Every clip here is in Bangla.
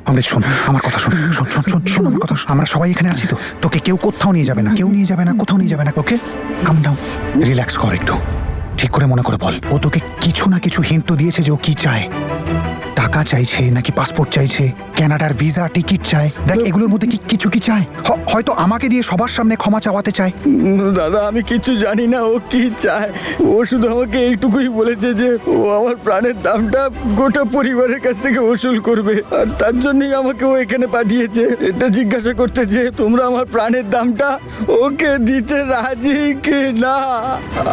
অমৃত শোন, আমার কথা শোন, শোন শোন শোন শোন আমার কথা শোন। আমরা সবাই এখানে আছি তো, তোকে কেউ কোথাও নিয়ে যাবে না, কেউ নিয়ে যাবে না, কোথাও নিয়ে যাবে না। ওকে, কাম ডাউন, রিল্যাক্স কর একটু, ঠিক করে মনে করে বল। ও তোকে কিছু না কিছু হিন্ট তো দিয়েছে যে ও কি চায়। টাকা চাইছে নাকি পাসপোর্ট চাইছে, কানাডার ভিসা টিকিট চায়। দেখ এগুলোর মধ্যে কি কিছু কি চায়? হয়তো আমাকে দিয়ে সবার সামনে ক্ষমা চাওয়াতে চায়। দাদা আমি কিছু জানি না ও কি চায়। ও শুধু আমাকে এইটুকুই বলেছে যে ও আমার প্রাণের দামটা গোটা পরিবারের কাছ থেকে উসুল করবে, আর তার জন্যই আমাকে ও এখানে পাঠিয়েছে এটা জিজ্ঞাসা করতে যে তোমরা আমার প্রাণের দামটা ওকে দিতে রাজি কি না।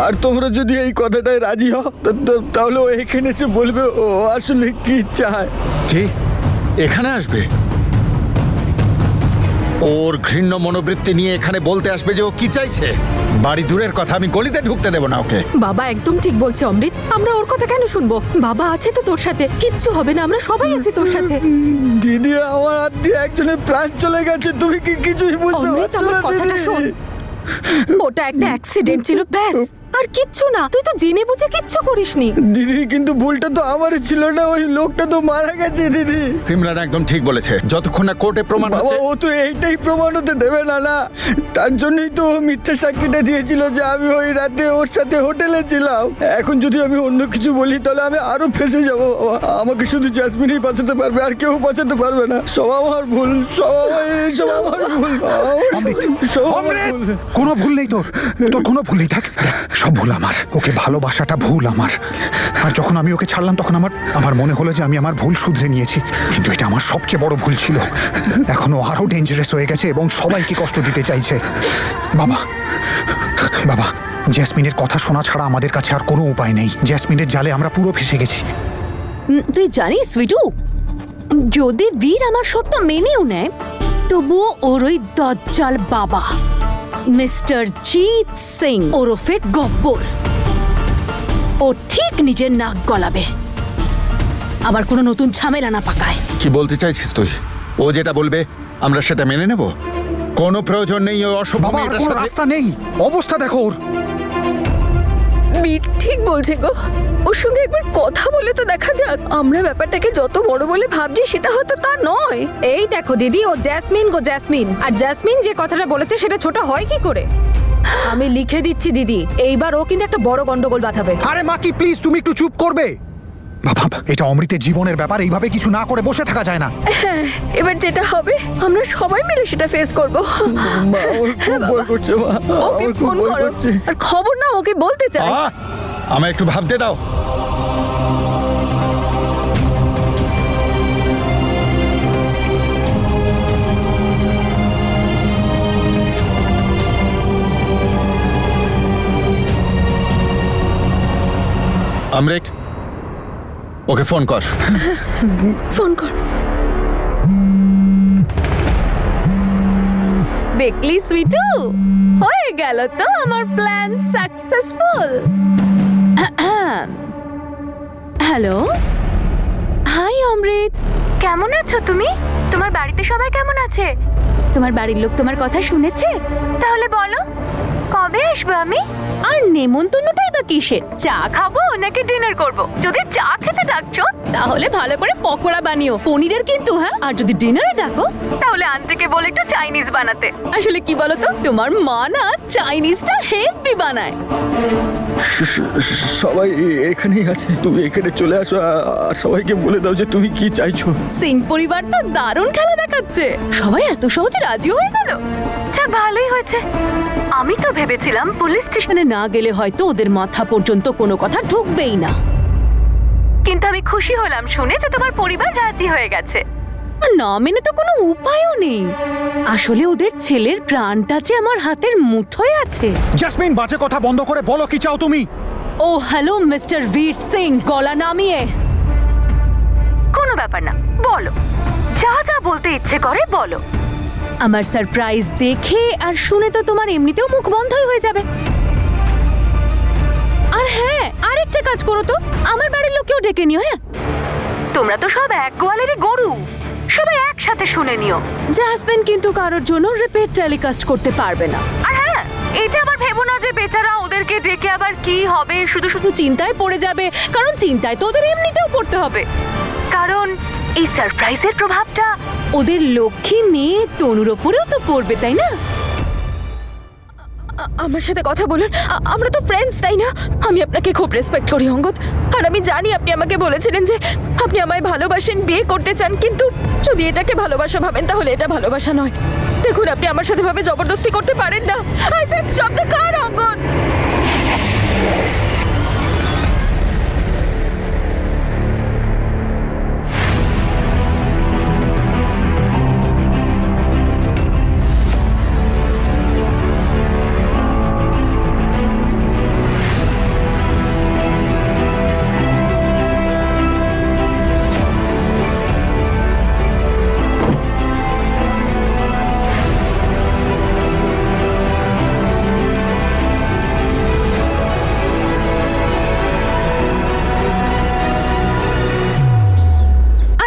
আর তোমরা যদি এই কথাটায় রাজি হও তাহলে ও এখানে এসে বলবে ও আসলে কি চায়। কি এখানে আসবে? ওর ঘৃণ্য মনোবৃত্তি নিয়ে এখানে বলতে আসবে যে ও কি চাইছে? বাড়ি দূরের কথা, আমি গলিতে ঢুকতে দেব না ওকে। বাবা একদম ঠিক বলছে অমৃত, আমরা ওর কথা কেন শুনবো? বাবা আছে তো তোর সাথে, কিচ্ছু হবে না, আমরা সবাই আছি তোর সাথে। দিদি আমার হাত দিয়ে একজনের প্রাণ চলে গেছে, তুমি কি কিছুই বুঝতে অমৃত পারছো আমার না কথাটা দিদি? শোন, ওটা একটা অ্যাক্সিডেন্ট ছিল ব্যাস, আর কিচ্ছু না। তুই তো জেনে বুঝে কিচ্ছু করিসনি। দিদি কিন্তু ভুলটা তো আমারই ছিল না, ওই লোকটা তো মারা গেছে দিদি। সিমরান একদম ঠিক বলেছে, যতক্ষণ না কোর্টে প্রমাণ বাবা হচ্ছে। ও তো এইটাই প্রমাণ হতে দেবে না না, তার জন্যই তো ও মিথ্যে সাক্ষীটা দিয়েছিল যে আমি ওই রাতে ওর সাথে হোটেলে ছিলাম। এখন যদি আমি অন্য কিছু বলি তাহলে আমি আরো ফেসে যাব। আমাকে শুধু জ্যাসমিনই বাঁচাতে পারবে, আর কেউ বাঁচাতে পারবে না। সব আমার ভুল, সব আমার ভুল। অমৃত, সব আমার অমৃত, ভুল। কোনো ভুল নেই তোর, তোর কোনো ভুল নেই। দেখ দেখ, সব ভুল আমার। ওকে ভালোবাসাটা ভুল আমার। আর যখন আমি ওকে ছাড়লাম তখন আমার মনে হলো যে আমি আমার ভুল শুধরে নিয়েছি, কিন্তু এটা আমার সবচেয়ে বড় ভুল ছিল। এখনো আরো ডেঞ্জারাস হয়ে গেছে এবং সবাইকে কষ্ট দিতে চাইছে। বাবা, বাবা, জ্যাসমিনের কথা শোনা ছাড়া আমাদের কাছে আর কোনো উপায় নেই। জ্যাসমিনের জালে আমরা পুরো ফেসে গেছি। তুই জানিস সুইটু, যদি বীর আমার শর্ত মেনেও নেয় তবুও ওর ওই দজ্জাল বাবা মিস্টার জিৎ সিং ওরফে গব্বর ও ঠিক নিজের নাক গলাবে, আবার কোনো নতুন ঝামেলা না পাকায়। কি বলতে চাইছিস তুই? ও যেটা বলবে আমরা সেটা মেনে নেব? কোনো প্রয়োজন নেই ওই অশুভ বাবা, আর মেয়েটার কোনো সাথে। রাস্তা নেই। অবস্থা দেখো ওর। বীর ঠিক বলছে গো, ওর সঙ্গে একবার কথা বলে তো দেখা যাক। আমরা ব্যাপারটাকে যত বড় বলে ভাবছি সেটা হয়তো তা নয়। এই দেখো দিদি, ও জ্যাসমিন গো জ্যাসমিন, আর জ্যাসমিন যে কথাটা বলেছে সেটা ছোট হয় কি করে? আমি লিখে দিচ্ছি দিদি, এইবার ও কিন্তু একটা বড় গন্ডগোল বাঁধাবে। আরে মা কি প্লিজ তুমি একটু চুপ করবে? বাবা, এটা অমৃতের জীবনের ব্যাপার, এইভাবে কিছু না করে বসে থাকা যায় না। এবার যেটা হবে আমরা সবাই মিলে সেটা ফেস করব। মা আমার খুব ভয় করছে, মা ওকে আমার খুব ফোন ভয় করো, করছে। আর খবর না ওকে বলতে চাই। আমায় একটু ভাবতে দাও। অমৃত, ওকে ফোন কর। ফোন কর। দেখলি সুইটু, হয়ে গেল তো আমার প্ল্যান সাকসেসফুল। হ্যালো, হাই অমৃত, কেমন আছো তুমি? তোমার বাড়িতে সবাই কেমন আছে? তোমার বাড়ির লোক তোমার কথা শুনেছে? তাহলে বলো কবে আসবো আমি? আর নেমন্তন্নটাই বা কিসের? চা খাবো নাকি ডিনার করব? যদি চা খেতে ডাকছো তাহলে ভালো করে পকোড়া বানিও, পনিরের কিন্তু, হ্যাঁ। আর যদি ডিনারে ডাকো তাহলে আন্টিকে বলে একটু চাইনিজ বানাতে। আসলে কি বলো তো, তোমার মা না চাইনিজটা হেভি বানায়। সবাই এখানেই আছে, তুমি এখানে চলে আসো আর সবাইকে বলে দাও যে তুমি কি চাইছো। সিং পরিবার তো দারুণ খেলা দেখাচ্ছে, সবাই এত সহজে রাজি হয়ে গেল। আচ্ছা ভালোই হয়েছে, আমি তো ভেবেছিলাম পুলিশ স্টেশনে না গেলে হয়তো ওদের মাথা পর্যন্ত কোনো কথা ঢুকবেই না, কিন্তু আমি খুশি হলাম শুনে যে তোমার পরিবার রাজি হয়ে গেছে। আর না মেনে তো কোনো উপায়ও নেই, আসলে ওদের ছেলের প্রাণটা যে আমার হাতের মুঠোয় আছে। জ্যাসমিন, বাজে কথা বন্ধ করে বলো কি চাও তুমি। ও হ্যালো মিস্টার বীর সিং, গলা নামিয়ে। কোনো ব্যাপার না, বলো, যা যা বলতে ইচ্ছে করে বলো। আমার সারপ্রাইজ দেখে আর শুনে তো তোমার এমনিতেও মুখ বন্ধই হয়ে যাবে। আর হ্যাঁ, আরেকটা কাজ করো তো, আমার বাড়ির লোককেও ডেকে নিও। হ্যাঁ, তোমরা তো সব এক গোয়ালেরই গরু, সবাই একসাথে শুনে নিও। জাসমিন কিন্তু কারোর জন্য রিপিট টেলিকাস্ট করতে পারবে না। আর হ্যাঁ, এটা আবার ভেবো না যে বেচারা ওদেরকে ডেকে আবার কি হবে, শুধু শুধু চিন্তায় পড়ে যাবে, কারণ চিন্তায় তো ওদের এমনিতেও পড়তে হবে। কারণ এই সারপ্রাইজের প্রভাবটা ওদের লক্ষ্মী মেয়ে তনুর ওপরেও তো পড়বে, তাই না? আমার সাথে কথা বলুন, আমরা তো ফ্রেন্ডস, তাই না? আমি আপনাকে খুব রেসপেক্ট করি অঙ্গদ, আর আমি জানি আপনি আমাকে বলেছিলেন যে আপনি আমায় ভালোবাসেন, বিয়ে করতে চান, কিন্তু যদি এটাকে ভালোবাসা ভাবেন তাহলে এটা ভালোবাসা নয়। দেখুন, আপনি আমার সাথে ভাবে জবরদস্তি করতে পারেন না। I said stop the car, Angad.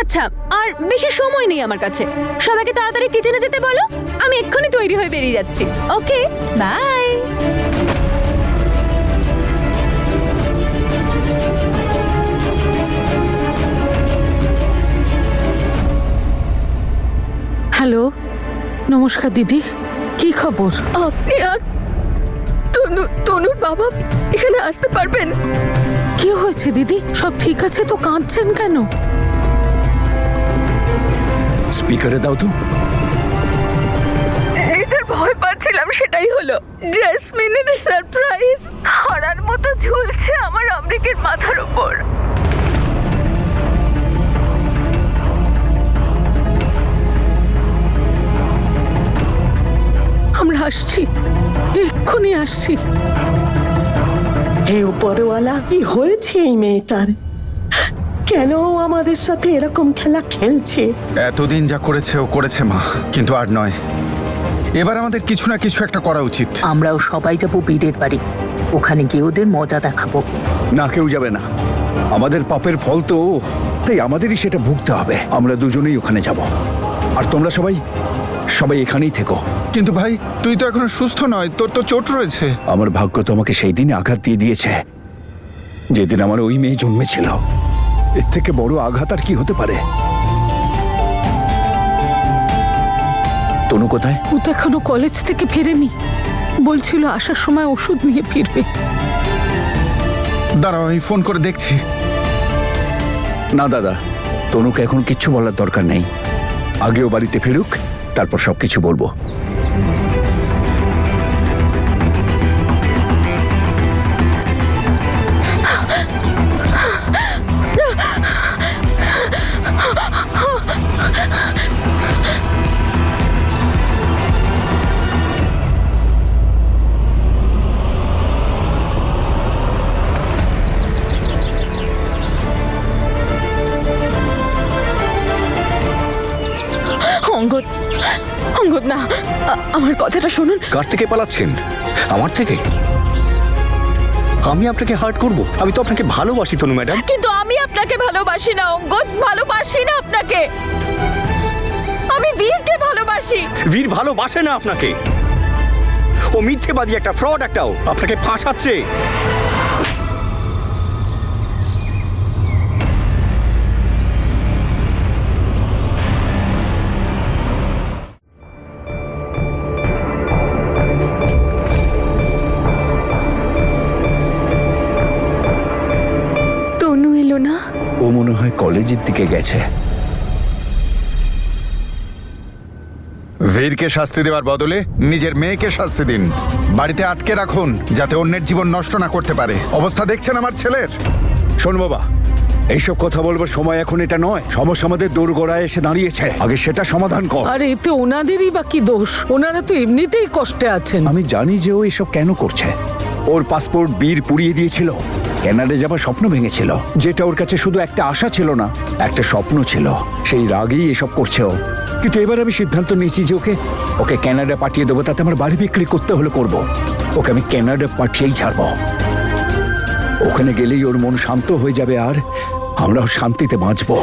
আচ্ছা, আর বেশি সময় নেই আমার কাছে। সবাইকে তাড়াতাড়ি কিচেনে যেতে বলো, আমি এক্ষুনি তৈরি হয়ে বেরিয়ে যাচ্ছি। ওকে, বাই। হ্যালো, নমস্কার দিদি, কি খবর? আপনি আর তনুর বাবা এখানে আসতে পারবেন? কি হয়েছে দিদি? সব ঠিক আছে তো? কাঁদছেন কেন? স্পিকারে দাও তো। এটার ভয় পাচ্ছিলাম, সেটাই হলো। জেসমিনের সারপ্রাইজ হারার মতো ঝুলছে আমার অমৃকের মাথার উপর। আমরা আসছি, এক্ষুনি আসছি। হে উপরওয়ালা, কি হয়েছে এই মেয়েটার? কেন ও আমাদের সাথে এরকম খেলা খেলছে? এতদিন যা করেছে ও করেছে মা, কিন্তু আর নয়। এবার আমাদের কিছু না কিছু একটা করা উচিত। আমরাও সবাই যাব বীরের বাড়ি, ওখানে গিয়ে ওদের মজা দেখাবো। না, কেউ যাবে না। আমাদের পাপের ফল তো, তাই আমাদেরই সেটা ভুগতে হবে। আমরা দুজনেই ওখানে যাব, আর তোমরা সবাই এখানেই থেকো। কিন্তু ভাই, তুই তো এখনো সুস্থ নয়, তোর তো চোট রয়েছে। আমার ভাগ্য তো আমাকে সেই দিনে আঘাত দিয়ে দিয়েছে, যেদিন আমার ওই মেয়ে জন্মেছিল। এর থেকে বড় আঘাত আর কি হতে পারে? তনু কোথায়? ও তো এখনো কলেজ থেকে ফেরেনি, বলছিল আসার সময় ওষুধ নিয়ে ফিরবে। দাঁড়াও, আমি ফোন করে দেখছি। না দাদা, তনুকে এখন কিচ্ছু বলার দরকার নেই। আগেও বাড়িতে ফিরুক, তারপর সবকিছু বলবো। অঙ্গদ না, আমার কথাটা শুনুন। কার থেকে পালাচ্ছেন? আমার থেকে? আমি আপনাকে হার্ট করব? আমি তো আপনাকে ভালোবাসি তনু ম্যাডাম। কিন্তু আমি আপনাকে ভালোবাসি না অঙ্গদ, ভালোবাসি না আপনাকে। আমি বীরকে ভালোবাসি। বীর ভালোবাসে না আপনাকে। ও মিথ্যেবাদী, একটা ফ্রড, একটাও আপনাকে ফাঁসাচ্ছে। তনু এলো না? ও মনে হয় কলেজের দিকে গেছে। বীরকে শাস্তি দেওয়ার বদলে নিজের মেয়েকে শাস্তি দিন। বাড়িতে আটকে রাখুন, যাতে অন্যের জীবন নষ্ট না করতে পারে। অবস্থা দেখছেন আমার ছেলের। শোন বাবা, এইসব কথা বলবার সময় এখন এটা নয়। সমস্যা আমাদের দোরগোড়ায় এসে দাঁড়িয়েছে, আগে সেটা সমাধান কর। আর এতে ওনাদেরই বা কি দোষ? ওনারা তো এমনিতেই কষ্টে আছেন। আমি জানি যে ও এসব কেন করছে। ওর পাসপোর্ট বীর পুড়িয়ে দিয়েছিল, কানাডা যাবার স্বপ্ন ভেঙেছিল, যেটা ওর কাছে শুধু একটা আশা ছিল না, একটা স্বপ্ন ছিল। সেই রাগেই এসব করছে ও। কিন্তু এবার আমি সিদ্ধান্ত নিয়েছি যে ওকে কানাডা পাঠিয়ে দেবো, তাতে আমার বাড়ি বিক্রি করতে হলে করব। ওকে আমি কানাডা পাঠিয়েই ছাড়বো। ওখানে গেলেই ওর মন শান্ত হয়ে যাবে, আর আমরাও শান্তিতে বাঁচবো।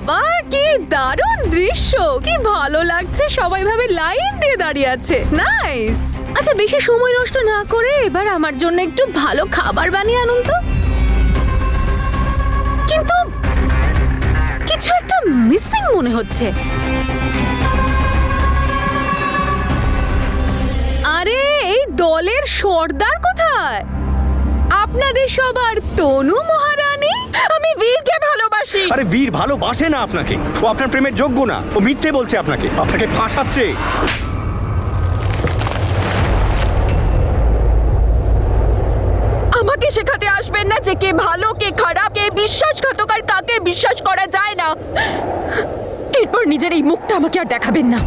বাবা কি দারুণ দৃশ্য, কি ভালো লাগছে, সবাই ভাবে লাইন দিয়ে দাঁড়িয়ে আছে। নাইস। আচ্ছা বেশি সময় নষ্ট না করে এবার আমার জন্য একটু ভালো খাবার বানিয়ে আনুন তো। কিন্তু কিছু একটা মিসিং মনে হচ্ছে। আরে এই দলের সর্দার কোথায়? আপনাদের সবার তনু মহারানী। আমি বীরকে ভালোবাসি। আরে বীর ভালোবাসে না আপনাকে, ও আপনার প্রেমের যোগ্য না, ও মিথ্যে বলছে আপনাকে, আপনাকে ফাঁসাচ্ছে। আমাকে শেখাতে আসবেন না যে কে ভালো কে খারাপ, কে বিশ্বাসঘাতক আর কাকে বিশ্বাস করা যায় না। এরপর নিজের এই মুখটা আমাকে আর দেখাবেন না।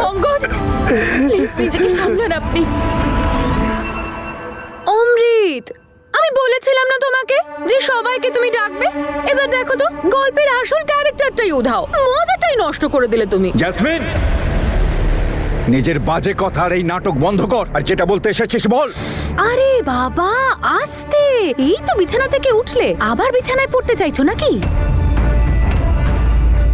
অঙ্গদ, প্লিজ নিজেকে সামলান আপনি। অমৃত, আমি বলেছিলাম না তোমাকে যে সবাইকে তুমি ডাকবে? এবার দেখো তো গল্পের আসল ক্যারেক্টারটাই উধাও, মজাটাই নষ্ট করে দিলে তুমি। জেসমিন, নিজের বাজে কথা আর এই নাটক বন্ধ কর, আর যেটা বলতে এসেছিস বল। আরে বাবা আস্তে, এই তো বিছানা থেকে উঠলে আবার বিছানায় পড়তে চাইছো নাকি?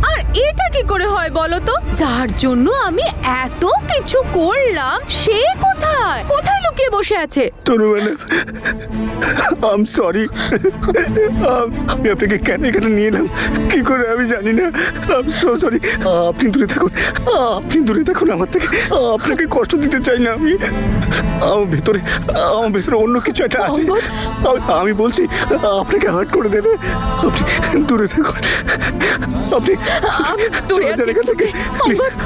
আর এটা কি করে হয় বলো তো? যার জন্য আমি এত কিছু করলাম সে কোথায়? কোথায় লুকিয়ে বসে আছে? তনু ম্যাডাম, আই এম সরি। আমি আপনাকে কেন এখানে নিয়ে এলাম কি করে আমি জানি না। I am so sorry. আপনি দূরে থাকুন, আপনি দূরে থাকুন আমার থেকে। আপনাকে কষ্ট দিতে চাই না আমি। আমার ভেতরে অন্য কিছু একটা আছে। আমি বলছি আপনাকে হার্ট করে দেবে। আপনি দূরে থাকুন। আপনি আমি দূরে আছি।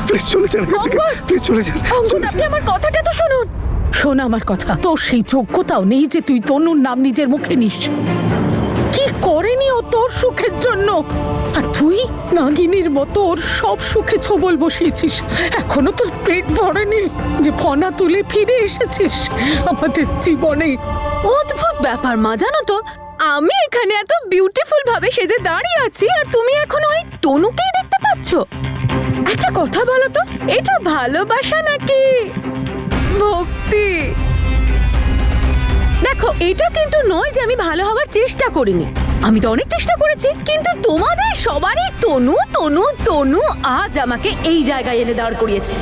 প্লিজ চলে যান এখান থেকে। প্লিজ চলে যান। অঙ্গদ, আপনি আমার কথাটা তো শুনুন। শোন আমার কথা, তোর সেই যোগ্যতাও নেই যে তুই তনুর নাম নিজের মুখে নিস। কি করেনি ও তোর সুখের জন্য, আর তুই নাগিনীর মতো ওর সব সুখে ছোবল বসিয়েছিস। এখনো তোর পেট ভরেনি যে ফনা তুলে ফিরে এসেছিস আমাদের জীবনে। অদ্ভুত ব্যাপার মা, জানো তো আমি এখানে এত বিউটিফুল ভাবে সেজে দাঁড়িয়ে আছি আর তুমি এখন ওই তনুকেই দেখতে পাচ্ছ। একটা কথা বলো তো, এটা ভালোবাসা নাকি ভক্তি? দেখো এটা কিন্তু নয় যে আমি ভালো হওয়ার চেষ্টা করিনি, আমি তো অনেক চেষ্টা করেছি, কিন্তু তোমাদের সবারই তনু তনু তনু আজ আমাকে এই জায়গায় এনে দাঁড় করিয়েছে।